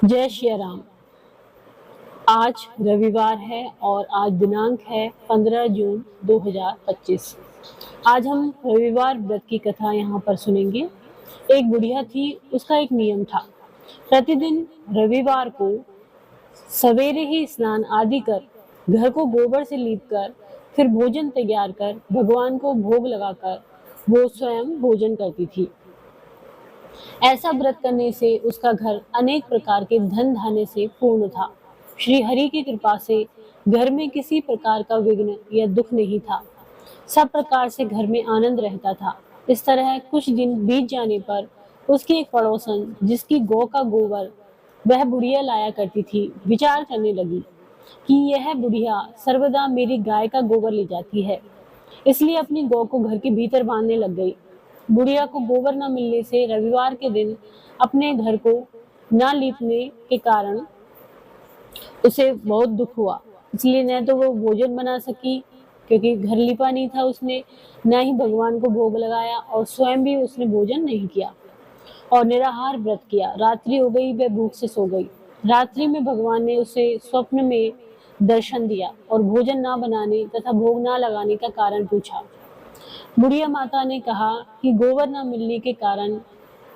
जय श्री राम। आज रविवार है और आज दिनांक है 15 जून 2025। आज हम रविवार व्रत की कथा यहाँ पर सुनेंगे। एक बुढ़िया थी, उसका एक नियम था। प्रतिदिन रविवार को सवेरे ही स्नान आदि कर, घर को गोबर से लीप कर, फिर भोजन तैयार कर भगवान को भोग लगाकर वो स्वयं भोजन करती थी। ऐसा व्रत करने से उसका घर अनेक प्रकार के धन धान्य से पूर्ण था। श्री हरि की कृपा से घर में किसी प्रकार का विघ्न या दुख नहीं था। सब प्रकार से घर में आनंद रहता था। इस तरह कुछ दिन बीत जाने पर उसकी एक पड़ोसन, जिसकी गौ का गोबर वह बुढ़िया लाया करती थी, विचार करने लगी कि यह बुढ़िया सर्वदा मेरी गाय का गोबर ले जाती है, इसलिए अपनी गौ को घर के भीतर बांधने लग गई। बुढ़िया को गोबर न मिलने से रविवार के दिन अपने घर को न लीपने के कारण उसे बहुत दुख हुआ। इसलिए न तो वो भोजन बना सकी, क्योंकि घर लिपा नहीं था उसने, न ही भगवान को भोग लगाया और स्वयं भी उसने भोजन नहीं किया और निराहार व्रत किया। रात्रि हो गई, वह भूख से सो गई। रात्रि में भगवान ने उसे स्वप्न में दर्शन दिया और भोजन न बनाने तथा भोग न लगाने का कारण पूछा। बुढ़िया माता ने कहा कि गोबर न मिलने के कारण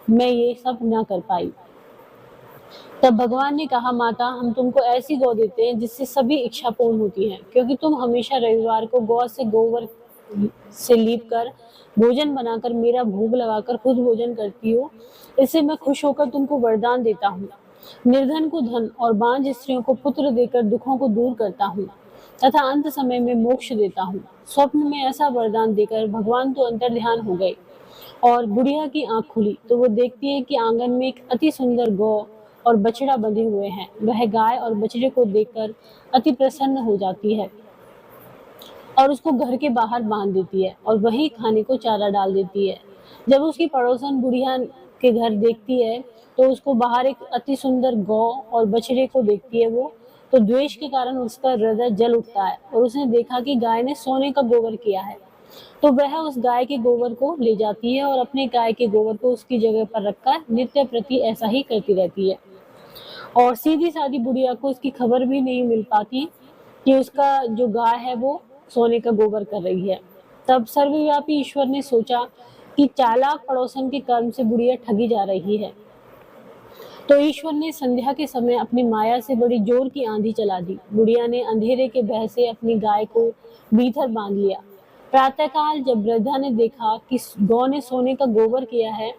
मैं ये सब न कर पाई। तब भगवान ने कहा, माता, हम तुमको ऐसी गौ देते हैं जिससे सभी इच्छा पूर्ण होती है, क्योंकि तुम हमेशा रविवार को गौ से गोबर से लीप कर भोजन बनाकर मेरा भोग लगाकर खुद भोजन करती हो। इससे मैं खुश होकर तुमको वरदान देता हूँ। निर्धन को धन और बांझ स्त्रियों को पुत्र देकर दुखों को दूर करता हूँ तथा अंत समय में मोक्ष देता हूँ। स्वप्न में ऐसा वरदान देकर भगवान तो अंतर्ध्यान हो गए और बुढ़िया की आंख खुली तो वो देखती है कि आंगन में एक अति सुंदर गौ और बछड़ा बंधे हुए हैं। वह गाय और बछड़े को देखकर अति प्रसन्न हो जाती है और उसको घर के बाहर बांध देती है और वहीं खाने को चारा डाल देती है। जब उसकी पड़ोसन बुढ़िया के घर देखती है तो उसको बाहर एक अति सुंदर गौ और बछड़े को देखती है वो, तो द्वेष के कारण उसका हृदय जल उठता है और उसने देखा कि गाय ने सोने का गोबर किया है, तो वह उस गाय के गोबर को ले जाती है और अपने गाय के गोबर को उसकी जगह पर रखकर नित्य प्रति ऐसा ही करती रहती है। और सीधी सादी बुढ़िया को इसकी खबर भी नहीं मिल पाती कि उसका जो गाय है वो सोने का गोबर कर रही है। तब सर्वव्यापी ईश्वर ने सोचा कि चालाक पड़ोसन के कर्म से बुढ़िया ठगी जा रही है, तो ईश्वर ने संध्या के समय अपनी माया से बड़ी जोर की आंधी चला दी। बुढ़िया ने अंधेरे के भय से अपनी गाय को भीतर बांध लिया। प्रातःकाल जब वृद्धा ने देखा कि गौ ने सोने का गोबर किया है,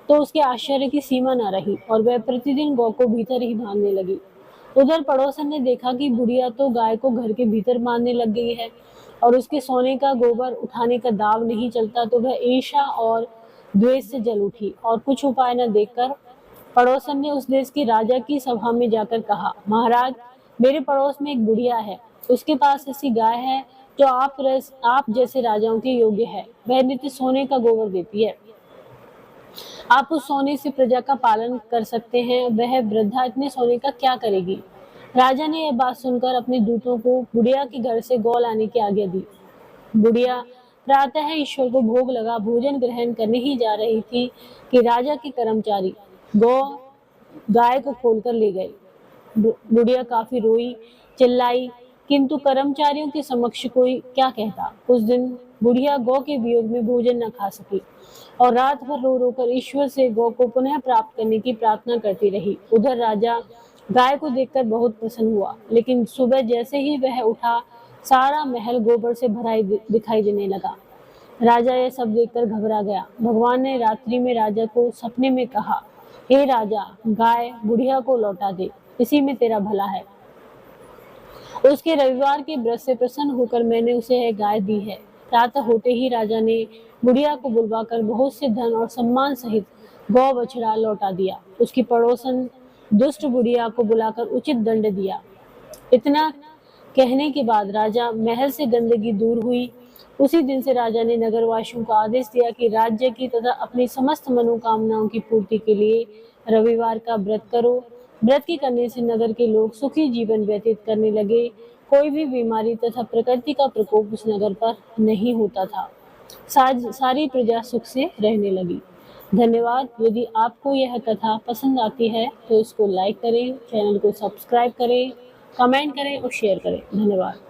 तो उसके आश्चर्य की सीमा न रही और वह प्रतिदिन गौ को भीतर ही बांधने लगी। उधर पड़ोसन ने देखा कि बुढ़िया तो गाय को घर के भीतर बांधने लग गई है और उसके सोने का गोबर उठाने का दाव नहीं चलता, तो वह ईर्ष्या और द्वेष से जल उठी और कुछ उपाय न देखकर पड़ोसन ने उस देश के राजा की सभा में जाकर कहा, महाराज, मेरे पड़ोस में एक बुढ़िया है, उसके पास ऐसी गाय है जो आप जैसे राजाओं के योग्य है। वह नित्य सोने का गोबर देती है, आप उस सोने से प्रजा का पालन कर सकते हैं। वह वृद्धा इतने सोने का क्या करेगी। राजा ने यह बात सुनकर अपने दूतों को बुढ़िया के घर से गौ लाने की आज्ञा दी। बुढ़िया प्रातः ईश्वर को भोग लगा भोजन ग्रहण करने ही जा रही थी कि राजा के कर्मचारी गाय को खोलकर ले गए। बुढ़िया काफी रोई, चिल्लाई, किंतु कर्मचारियों के समक्ष कोई क्या कहता। उस दिन बुढ़िया गौ के वियोग में भोजन न खा सकी और रात भर रो रो कर ईश्वर से गौ को पुनः प्राप्त करने की प्रार्थना करती रही। उधर राजा गाय को देखकर बहुत प्रसन्न हुआ, लेकिन सुबह जैसे ही वह उठा, सारा महल गोबर से भरा दिखाई देने लगा। राजा यह सब देखकर घबरा गया। भगवान ने रात्रि में राजा को सपने में कहा, हे राजा, गाय बुढ़िया को लौटा दे, इसी में तेरा भला है। उसके रविवार के व्रत से प्रसन्न होकर मैंने उसे यह गाय दी है। प्रातः होते ही राजा ने बुढ़िया को बुलवाकर बहुत से धन और सम्मान सहित गौ बछड़ा लौटा दिया। उसकी पड़ोसन दुष्ट बुढ़िया को बुलाकर उचित दंड दिया। इतना कहने के बाद राजा महल से गंदगी दूर हुई। उसी दिन से राजा ने नगरवासियों को आदेश दिया कि राज्य की तथा अपनी समस्त मनोकामनाओं की पूर्ति के लिए रविवार का व्रत करो। व्रत के करने से नगर के लोग सुखी जीवन व्यतीत करने लगे। कोई भी बीमारी तथा प्रकृति का प्रकोप उस नगर पर नहीं होता था। सारी प्रजा सुख से रहने लगी। धन्यवाद। यदि आपको यह कथा पसंद आती है तो इसको लाइक करें, चैनल को सब्सक्राइब करें, कमेंट करें और शेयर करें। धन्यवाद।